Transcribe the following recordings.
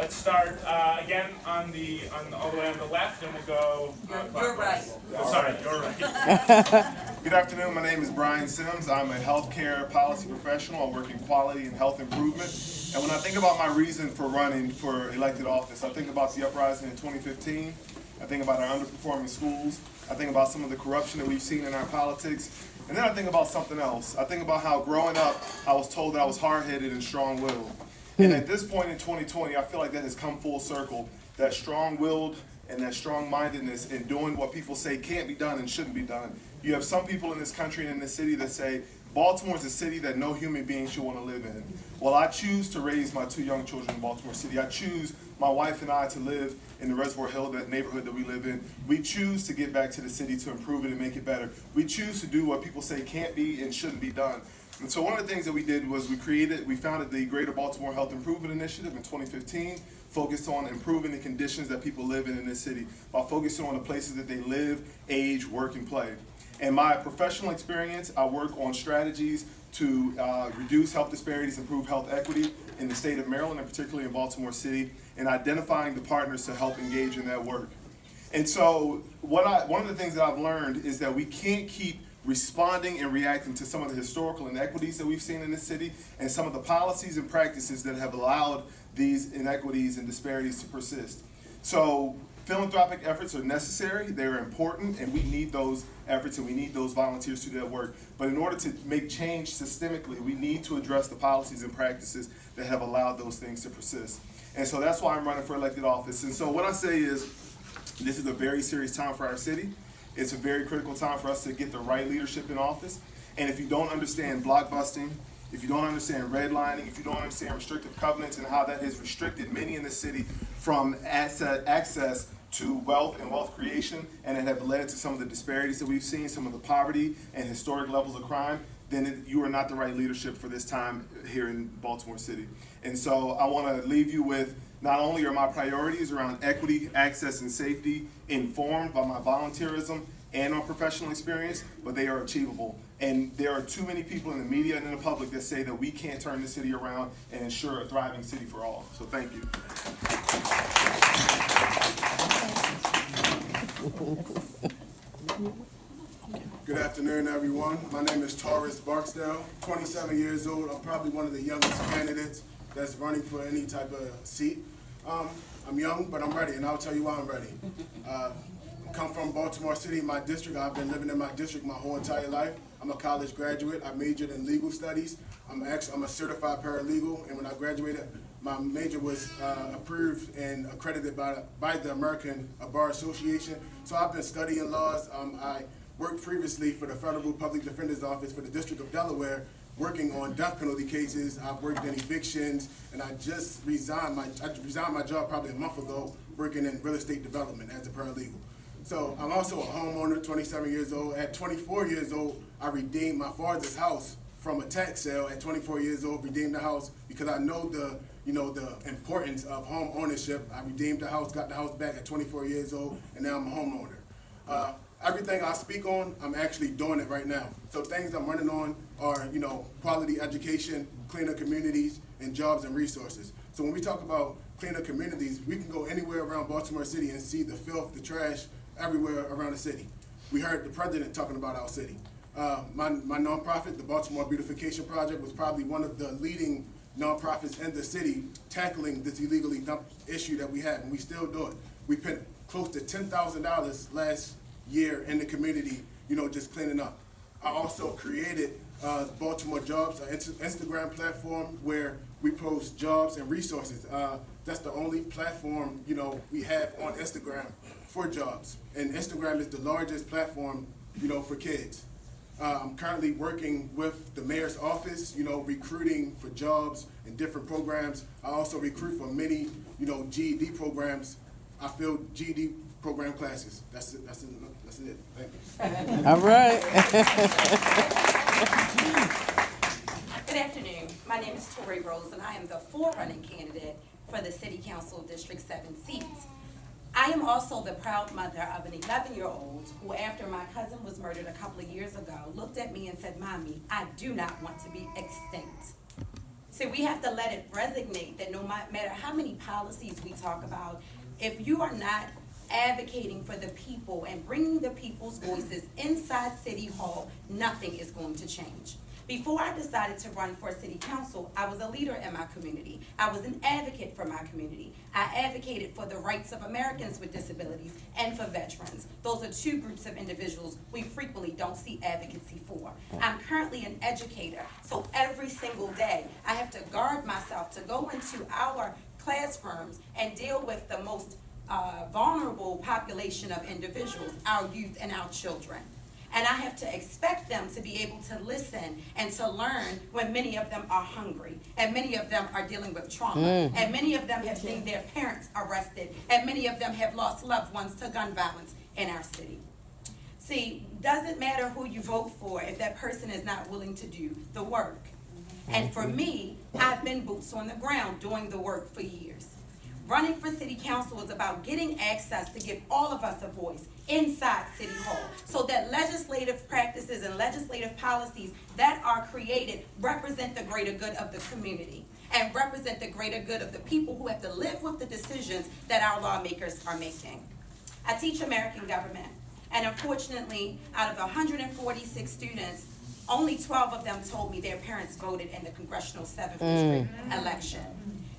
let's start again on all the way on the left, and we'll go. You're right. Oh, sorry, you're right. Good afternoon. My name is Brian Sims. I'm a healthcare policy professional. I work in quality and health improvement. And when I think about my reason for running for elected office, I think about the uprising in 2015. I think about our underperforming schools. I think about some of the corruption that we've seen in our politics. And then I think about something else. I think about how growing up, I was told that I was hard-headed and strong-willed. And at this point in 2020, I feel like that has come full circle. That strong-willed and that strong-mindedness in doing what people say can't be done and shouldn't be done. You have some people in this country and in this city that say, Baltimore is a city that no human being should want to live in. Well, I choose to raise my 2 young children in Baltimore City. I choose my wife and I to live in the Reservoir Hill, that neighborhood that we live in. We choose to get back to the city to improve it and make it better. We choose to do what people say can't be and shouldn't be done. And so one of the things that we did was we founded the Greater Baltimore Health Improvement Initiative in 2015, focused on improving the conditions that people live in this city, by focusing on the places that they live, age, work, and play. In my professional experience, I work on strategies to reduce health disparities, improve health equity in the state of Maryland, and particularly in Baltimore City, and identifying the partners to help engage in that work. And so one of the things that I've learned is that we can't keep responding and reacting to some of the historical inequities that we've seen in this city and some of the policies and practices that have allowed these inequities and disparities to persist. So philanthropic efforts are necessary, they're important, and we need those efforts and we need those volunteers to do that work. But in order to make change systemically, we need to address the policies and practices that have allowed those things to persist. And so that's why I'm running for elected office. And so what I say is, this is a very serious time for our city. It's a very critical time for us to get the right leadership in office. And if you don't understand blockbusting, if you don't understand redlining, if you don't understand restrictive covenants and how that has restricted many in the city from access to wealth and wealth creation, and it have led to some of the disparities that we've seen, some of the poverty and historic levels of crime, then you are not the right leadership for this time here in Baltimore City. And so I want to leave you with, not only are my priorities around equity, access, and safety informed by my volunteerism and my professional experience, but they are achievable. And there are too many people in the media and in the public that say that we can't turn the city around and ensure a thriving city for all. So thank you. Good afternoon, everyone. My name is Taurus Barksdale, 27 years old. I'm probably one of the youngest candidates that's running for any type of seat. I'm young, but I'm ready, and I'll tell you why I'm ready. I come from Baltimore City, my district. I've been living in my district my whole entire life. I'm a college graduate. I majored in legal studies. I'm a certified paralegal, and when I graduated, my major was approved and accredited by the American Bar Association. So I've been studying laws. I worked previously for the Federal Public Defender's Office for the District of Delaware, working on death penalty cases. I've worked in evictions, and I just resigned my job probably a month ago, working in real estate development as a paralegal. So I'm also a homeowner, 27 years old. At 24 years old, I redeemed my father's house from a tax sale. At 24 years old, redeemed the house because I know the importance of home ownership. I redeemed the house, got the house back at 24 years old, and now I'm a homeowner. Everything I speak on, I'm actually doing it right now. So things I'm running on are, quality education, cleaner communities, and jobs and resources. So when we talk about cleaner communities, we can go anywhere around Baltimore City and see the filth, the trash, everywhere around the city. We heard the president talking about our city. My nonprofit, the Baltimore Beautification Project, was probably one of the leading nonprofits in the city tackling this illegally dumped issue that we had, and we still do it. We spent close to $10,000 last year in the community, just cleaning up. I also created Baltimore Jobs, an Instagram platform where we post jobs and resources. That's the only platform, we have on Instagram for jobs. And Instagram is the largest platform, for kids. I'm currently working with the mayor's office, recruiting for jobs and different programs. I also recruit for many, GED programs. I fill GED program classes. That's it. Thank you. All right. Good afternoon. My name is Tori Rose, and I am the running candidate for the City Council District 7 seats. I am also the proud mother of an 11-year-old who, after my cousin was murdered a couple of years ago, looked at me and said, "Mommy, I do not want to be extinct." So we have to let it resonate that no matter how many policies we talk about, if you are not advocating for the people and bringing the people's voices inside City Hall, nothing is going to change. Before I decided to run for city council, I was a leader in my community. I was an advocate for my community. I advocated for the rights of Americans with disabilities and for veterans. Those are two groups of individuals we frequently don't see advocacy for. I'm currently an educator, so every single day I have to guard myself to go into our classrooms and deal with the most vulnerable population of individuals, our youth and our children. And I have to expect them to be able to listen and to learn when many of them are hungry, and many of them are dealing with trauma, and many of them have seen their parents arrested, and many of them have lost loved ones to gun violence in our city. See, doesn't matter who you vote for if that person is not willing to do the work. And for me, I've been boots on the ground doing the work for years. Running for city council is about getting access to give all of us a voice inside City Hall so that legislative practices and legislative policies that are created represent the greater good of the community and represent the greater good of the people who have to live with the decisions that our lawmakers are making. I teach American government, and unfortunately, out of 146 students, only 12 of them told me their parents voted in the congressional 7th district election.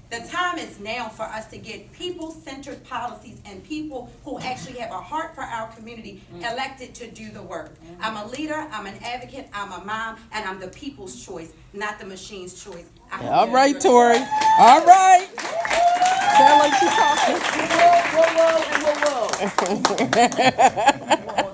The time is now for us to get people-centered policies and people who actually have a heart for our community elected to do the work. I'm a leader, I'm an advocate, I'm a mom, and I'm the people's choice, not the machine's choice. All right, Tori. All right. Sound like she's talking.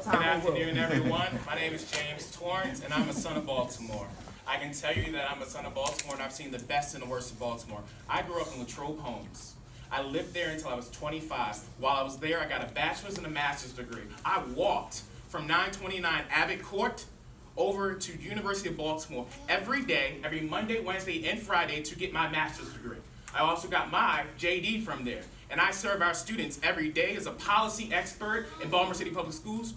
Good afternoon, everyone. My name is James Torrance, and I'm a son of Baltimore. I can tell you that I'm a son of Baltimore, and I've seen the best and the worst of Baltimore. I grew up in Latrobe Homes. I lived there until I was 25. While I was there, I got a bachelor's and a master's degree. I walked from 929 Abbott Court over to University of Baltimore every day, every Monday, Wednesday, and Friday to get my master's degree. I also got my JD from there. And I serve our students every day as a policy expert in Baltimore City Public Schools.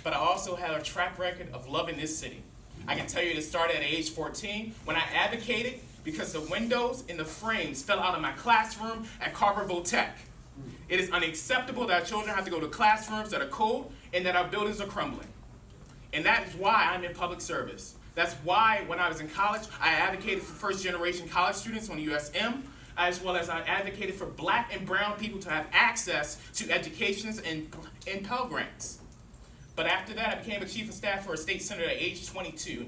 But I also have a track record of loving this city. I can tell you it started at age 14 when I advocated because the windows and the frames fell out of my classroom at Carverville Tech. It is unacceptable that our children have to go to classrooms that are cold and that our buildings are crumbling. And that is why I'm in public service. That's why when I was in college, I advocated for first-generation college students on USM, as well as I advocated for black and brown people to have access to educations and Pell Grants. But after that, I became a chief of staff for a state senator at age 22.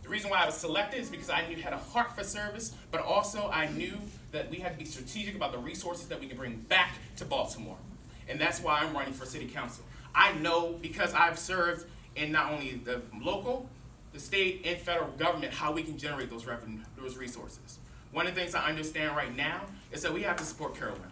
The reason why I was selected is because I had a heart for service, but also I knew that we had to be strategic about the resources that we can bring back to Baltimore. And that's why I'm running for city council. I know because I've served in not only the local, the state, and federal government how we can generate those resources. One of the things I understand right now is that we have to support Carolyn.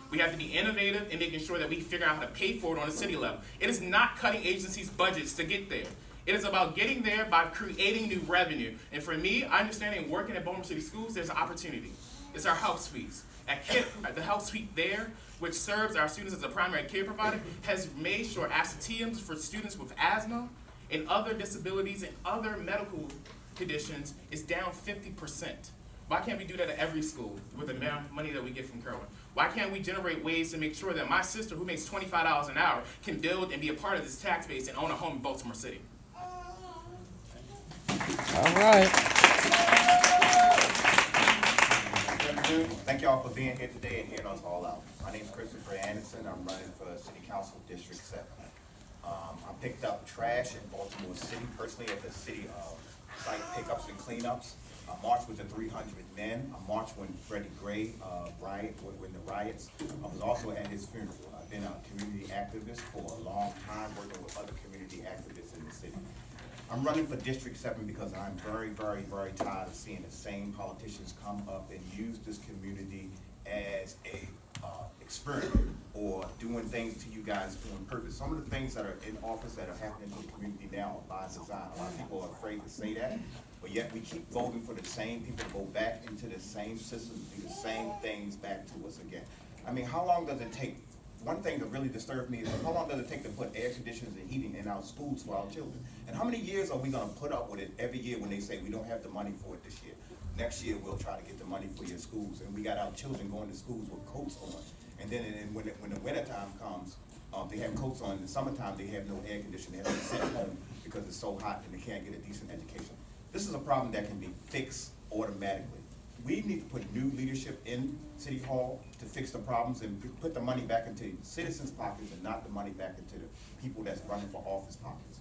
We have to be innovative in making sure that we figure out how to pay for it on a city level. It is not cutting agencies' budgets to get there. It is about getting there by creating new revenue. And for me, understanding working at Baltimore City Schools, there's an opportunity. It's our health suites. At KIP, the health suite there, which serves our students as a primary care provider, has made sure absenteeism for students with asthma and other disabilities and other medical conditions is down 50%. Why can't we do that at every school with the amount of money that we get from Carolyn? Why can't we generate ways to make sure that my sister, who makes $25 an hour, can build and be a part of this tax base and own a home in Baltimore City? All right. Thank y'all for being here today and hearing us all out. My name is Christopher Anderson. I'm running for City Council District 7. I picked up trash in Baltimore City personally at the city site pickups and cleanups. I marched with the 300 men. I marched when Freddie Gray when the riots. I was also at his funeral. I've been a community activist for a long time, working with other community activists in the city. I'm running for District 7 because I'm very, very, very tired of seeing the same politicians come up and use this community as a experiment or doing things to you guys on purpose. Some of the things that are in office that are happening to the community now are by design. A lot of people are afraid to say that, but yet we keep voting for the same people to go back into the same system, do the same things back to us again. I mean, how long does it take? One thing that really disturbs me is how long does it take to put air conditioners and heating in our schools for our children? And how many years are we gonna put up with it every year when they say we don't have the money for it this year? Next year, we'll try to get the money for your schools. And we got our children going to schools with coats on. And then when the winter time comes, they have coats on. In the summertime, they have no air conditioning. They have to sit at home because it's so hot and they can't get a decent education. This is a problem that can be fixed automatically. We need to put new leadership in City Hall to fix the problems and put the money back into citizens' pockets and not the money back into the people that's running for office pockets.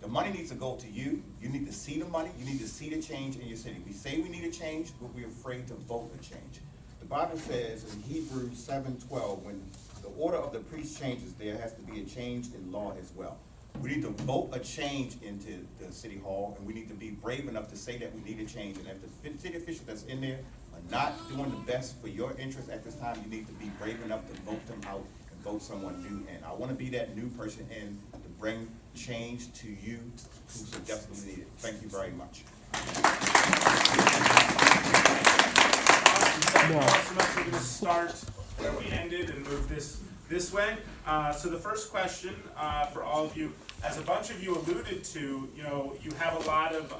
The money needs to go to you. You need to see the money. You need to see the change in your city. We say we need a change, but we're afraid to vote a change. The Bible says in Hebrews 7:12, when the order of the priest changes, there has to be a change in law as well. We need to vote a change into the City Hall, and we need to be brave enough to say that we need a change. And if the city officials that's in there are not doing the best for your interest at this time, you need to be brave enough to vote them out and vote someone new in. I want to be that new person in to bring change to you who so desperately need it. Thank you very much. Thank you all so much. We're going to start where we ended and move this way. So the first question for all of you, as a bunch of you alluded to, you have a lot of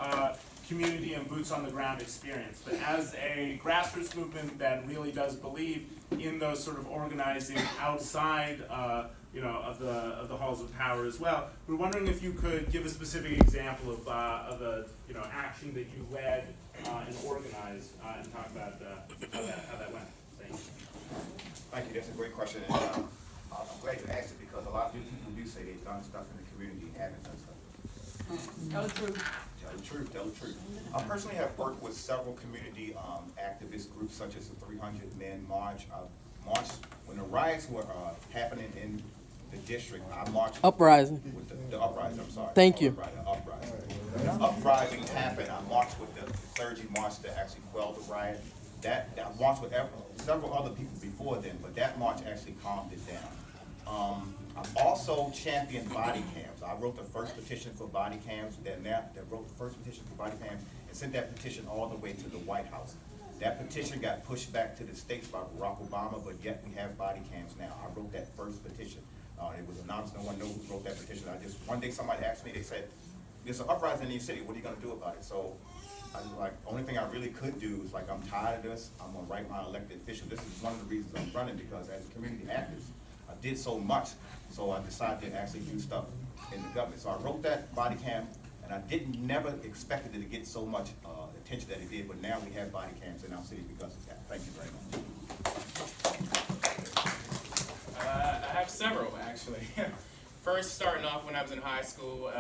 community and boots on the ground experience. But as a grassroots movement that really does believe in those sort of organizing outside, of the halls of power as well, we're wondering if you could give a specific example of a action that you led and organized, and talk about how that went. Thank you. Thank you. That's a great question. And, I'm glad you asked it because a lot of people do say they've done stuff in the community and haven't done stuff. Tell the truth. Tell the truth, tell the truth. I personally have worked with several community activist groups such as the 300 Men March. I marched when the riots were happening in the district. I marched Uprising. with the uprising. I'm sorry. Thank you. Right, the uprising. When the uprising happened, I marched with the clergy march to actually quell the riot. That marched with several other people before then, but that march actually calmed it down. I've also championed body cams. I wrote the first petition for body cams, that wrote the first petition for body cams, and sent that petition all the way to the White House. That petition got pushed back to the states by Barack Obama, but yet we have body cams now. I wrote that first petition. It was announced, no one knew who wrote that petition. One day somebody asked me, they said, there's an uprising in your city, what are you gonna do about it? So I was like, only thing I really could do is like, I'm tired of this, I'm gonna write my elected official. This is one of the reasons I'm running, because as a community activist, I did so much, so I decided to actually do stuff in the government. So I wrote that body cam, and I never expected it to get so much attention that it did, but now we have body cams in our city because of that. Thank you very much. I have several, actually. First, starting off when I was in high school,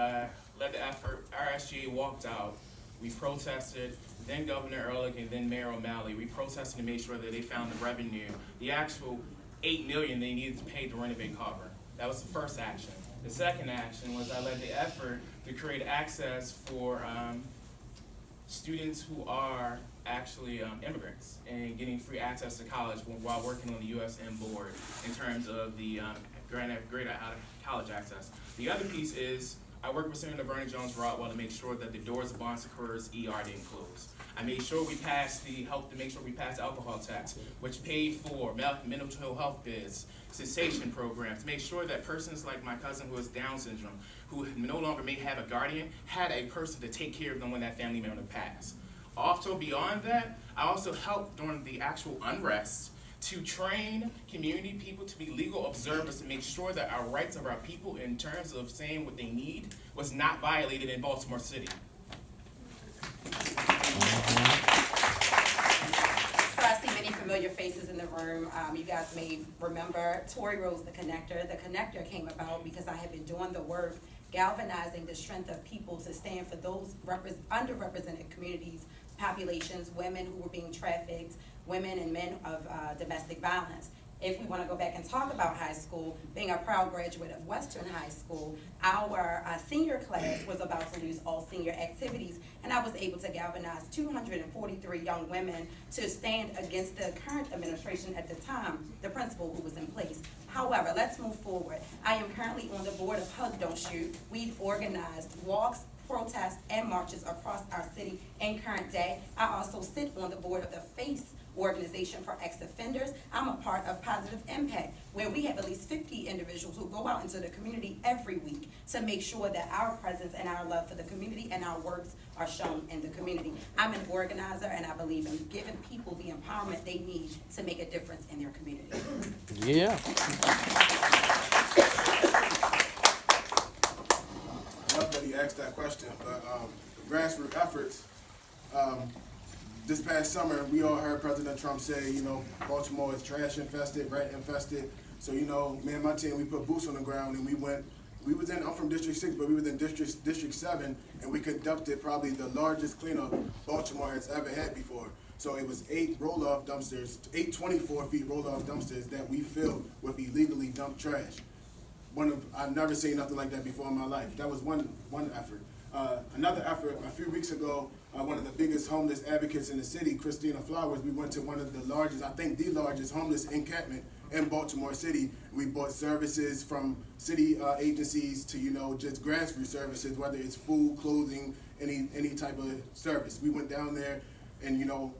led the effort. Our SGA walked out. We protested. Then Governor Ehrlich and then Mayor O'Malley. We protested to make sure that they found the revenue, the actual $8 million they needed to pay to renovate Carver. That was the first action. The second action was I led the effort to create access for students who are actually immigrants and getting free access to college while working on the USM board in terms of the greater out-of-college access. The other piece is I worked with Senator Bernie Jones-Rotwell to make sure that the doors of Bon Secours ER didn't close. I made sure we passed helped to make sure we passed the alcohol tax, which paid for mental health bids, cessation programs, to make sure that persons like my cousin who has Down syndrome, who no longer may have a guardian, had a person to take care of them when that family member passed. Also beyond that, I also helped during the actual unrest to train community people to be legal observers to make sure that our rights of our people in terms of saying what they need was not violated in Baltimore City. So I see many familiar faces in the room. You guys may remember Tory Rose, the connector. The connector came about because I had been doing the work galvanizing the strength of people to stand for those underrepresented communities, populations, women who were being trafficked, women and men of domestic violence. If we want to go back and talk about high school, being a proud graduate of Western High School, our senior class was about to lose all senior activities, and I was able to galvanize 243 young women to stand against the current administration at the time, the principal who was in place. However, let's move forward. I am currently on the board of Hug Don't Shoot. We've organized walks, protests, and marches across our city in current day. I also sit on the board of the FACE organization for ex-offenders. I'm a part of Positive Impact, where we have at least 50 individuals who go out into the community every week to make sure that our presence and our love for the community and our works are shown in the community. I'm an organizer, and I believe in giving people the empowerment they need to make a difference in their community. Yeah. I love that he asked that question, but grassroots efforts. This past summer, we all heard President Trump say, you know, Baltimore is trash infested, rat infested. So, you know, me and my team, we put boots on the ground and I'm from District 6, but we were in District 7, and we conducted probably the largest cleanup Baltimore has ever had before. So it was 8 roll-off dumpsters, 8 24-feet roll-off dumpsters that we filled with illegally dumped trash. I've never seen nothing like that before in my life. That was one effort. Another effort, a few weeks ago, one of the biggest homeless advocates in the city, Christina Flowers, we went to one of the largest, I think the largest homeless encampment in Baltimore City. We bought services from city agencies to, you know, just grassroots services, whether it's food, clothing, any type of service. We went down there and, you know,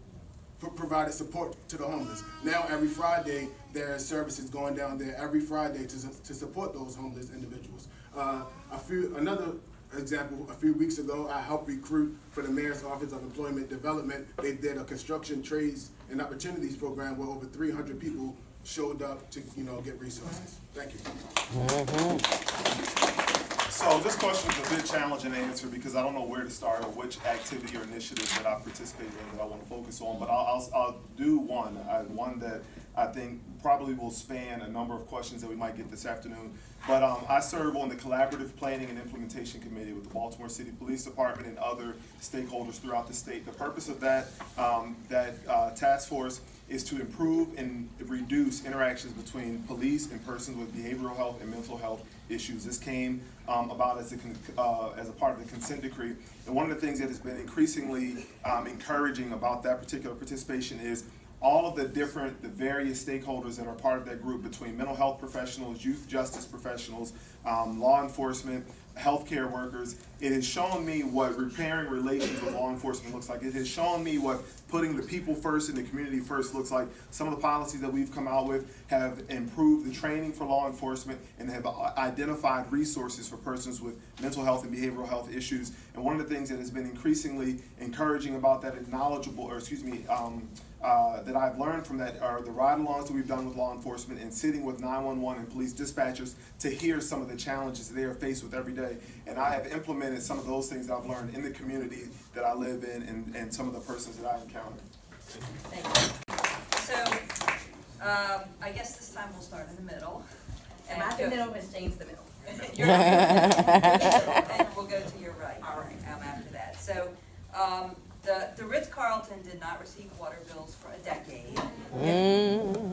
provided support to the homeless. Now every Friday there are services going down there every Friday to support those homeless individuals. Another example, a few weeks ago, I helped recruit for the Mayor's Office of Employment Development. They did a construction trades and opportunities program where over 300 people showed up to, you know, get resources. Thank you. So this question is a bit challenging to answer because I don't know where to start or which activity or initiative that I've participated in that I want to focus on, but I'll do one that I think probably will span a number of questions that we might get this afternoon. But I serve on the Collaborative Planning and Implementation Committee with the Baltimore City Police Department and other stakeholders throughout the state. The purpose of that task force is to improve and reduce interactions between police and persons with behavioral health and mental health issues. This came about as a part of the consent decree. And one of the things that has been increasingly encouraging about that particular participation is all of the various stakeholders that are part of that group, between mental health professionals, youth justice professionals, law enforcement, healthcare workers. It has shown me what repairing relations with law enforcement looks like. It has shown me what putting the people first and the community first looks like. Some of the policies that we've come out with have improved the training for law enforcement and have identified resources for persons with mental health and behavioral health issues. And one of the things that has been increasingly encouraging about that is that I've learned from that are the ride-alongs that we've done with law enforcement and sitting with 911 and police dispatchers to hear some of the challenges they are faced with every day. And I have implemented some of those things that I've learned in the community that I live in and some of the persons that I encounter. Thank you. So, I guess this time we'll start in the middle. Am I the middle or is James the middle? You're and we'll go to your right. All right. After that. So, the Ritz-Carlton did not receive water bills for a decade.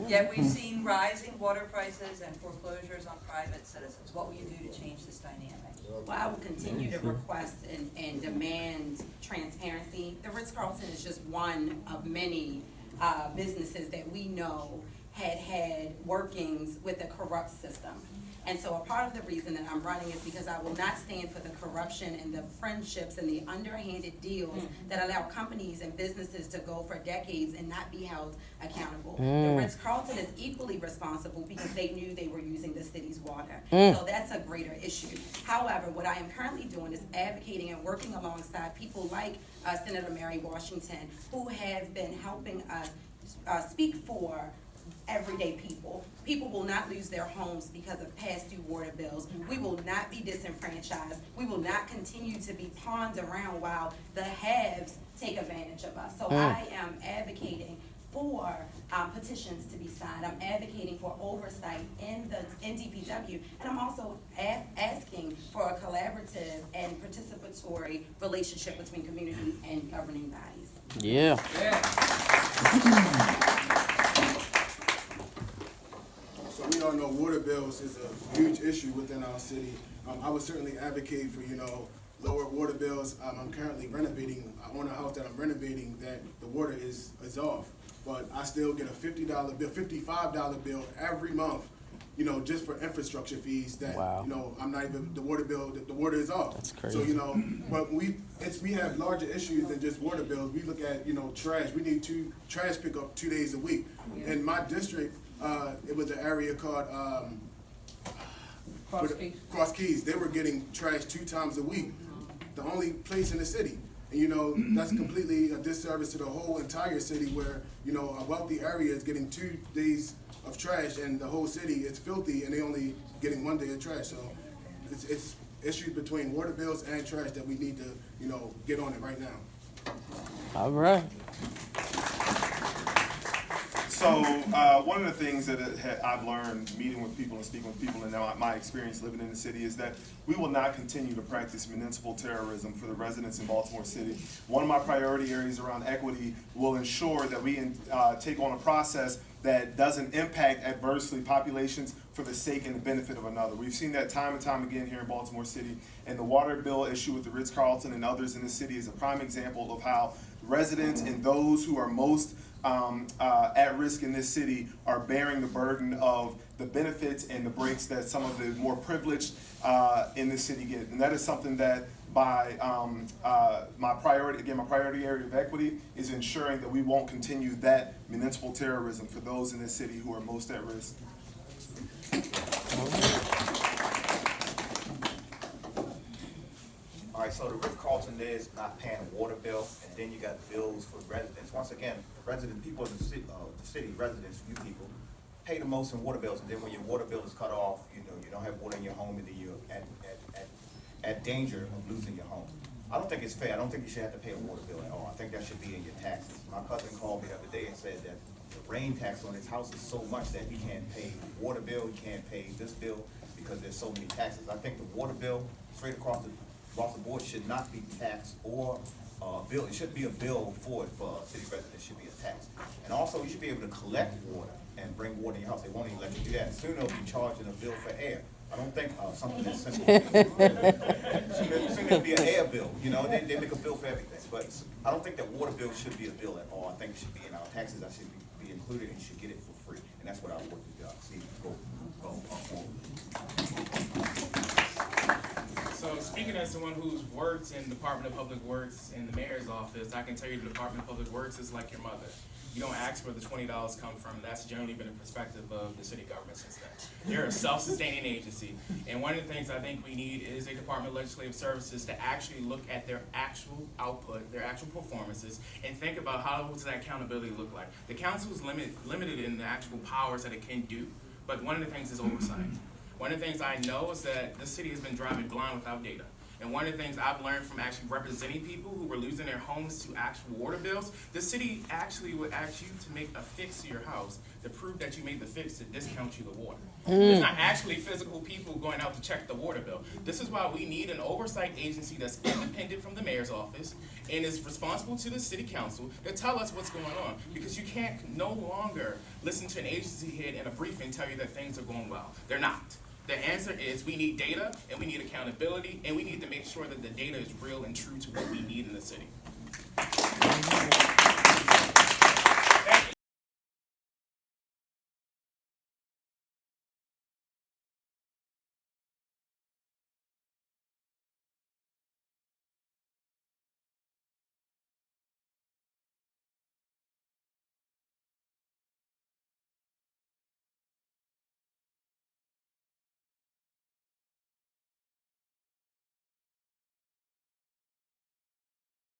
Yet we've seen rising water prices and foreclosures on private citizens. What will you do to change this dynamic? Well, I will continue to request and demand transparency. The Ritz-Carlton is just one of many businesses that we know had workings with a corrupt system. And so a part of the reason that I'm running is because I will not stand for the corruption and the friendships and the underhanded deals that allow companies and businesses to go for decades and not be held accountable. The Ritz-Carlton is equally responsible because they knew they were using the city's water. So that's a greater issue. However, what I am currently doing is advocating and working alongside people like Senator Mary Washington, who have been helping us speak for everyday people. People will not lose their homes because of past due water bills. We will not be disenfranchised. We will not continue to be pawned around while the haves take advantage of us. So I am advocating for petitions to be signed. I'm advocating for oversight in DPW, and I'm also asking for a collaborative and participatory relationship between community and governing bodies. Yeah. So we all know water bills is a huge issue within our city. I would certainly advocate for, you know, lower water bills. I'm currently renovating. I own a house that I'm renovating that the water is off, but I still get a $50 bill, $55 bill every month you know, just for infrastructure fees that, Wow. you know, I'm not even, the water bill, the water is off. That's crazy. So, you know, but we have larger issues than just water bills. We look at, you know, trash. We need trash pickup 2 days a week. In my district, it was an area called, Cross Keys. They were getting trash 2 times a week. The only place in the city. And, you know, that's completely a disservice to the whole entire city where, you know, a wealthy area is getting 2 days of trash and the whole city is filthy and they only getting 1 day of trash. So it's issues between water bills and trash that we need to, you know, get on it right now. All right. So one of the things that I've learned meeting with people and speaking with people and now my experience living in the city is that we will not continue to practice municipal terrorism for the residents in Baltimore City. One of my priority areas around equity will ensure that we take on a process that doesn't impact adversely populations for the sake and the benefit of another. We've seen that time and time again here in Baltimore City, and the water bill issue with the Ritz-Carlton and others in the city is a prime example of how residents and those who are most at risk in this city are bearing the burden of the benefits and the breaks that some of the more privileged in this city get. And that is something that by my priority area of equity is ensuring that we won't continue that municipal terrorism for those in this city who are most at risk. All right, so the Ritz-Carlton is not paying a water bill, and then you got bills for residents. Once again, resident people in the city residents, you people, pay the most in water bills, and then when your water bill is cut off, you know, you don't have water in your home, and then you're at danger of losing your home. I don't think it's fair. I don't think you should have to pay a water bill at all. I think that should be in your taxes. My cousin called me the other day and said that the rain tax on his house is so much that he can't pay the water bill, he can't pay this bill, because there's so many taxes. I think the water bill, straight across the board, should not be taxed or bill. It shouldn't be a bill for city residents. It should be a tax. And also, you should be able to collect water and bring water in your house. They won't even let you do that. Soon they'll be charging a bill for air. I don't think something that's simple. Soon it'll be an air bill. You know, they make a bill for everything. But I don't think that water bill should be a bill at all. I think it should be in our taxes. That should be included, and you should get it for free. And that's what I want to see go forward. So speaking as someone who's worked in the Department of Public Works in the mayor's office, I can tell you the Department of Public Works is like your mother. You don't ask where the $20 come from. That's generally been the perspective of the city government since then. They're a self-sustaining agency. And one of the things I think we need is a Department of Legislative Services to actually look at their actual output, their actual performances, and think about how does that accountability look like. The council is limited in the actual powers that it can do, but one of the things is oversight. One of the things I know is that this city has been driving blind without data. And one of the things I've learned from actually representing people who were losing their homes to actual water bills, the city actually would ask you to make a fix to your house to prove that you made the fix to discount you the water. There's not actually physical people going out to check the water bill. This is why we need an oversight agency that's independent from the mayor's office and is responsible to the city council to tell us what's going on. Because you can't no longer listen to an agency head in a briefing tell you that things are going well. They're not. The answer is we need data, and we need accountability, and we need to make sure that the data is real and true to what we need in the city.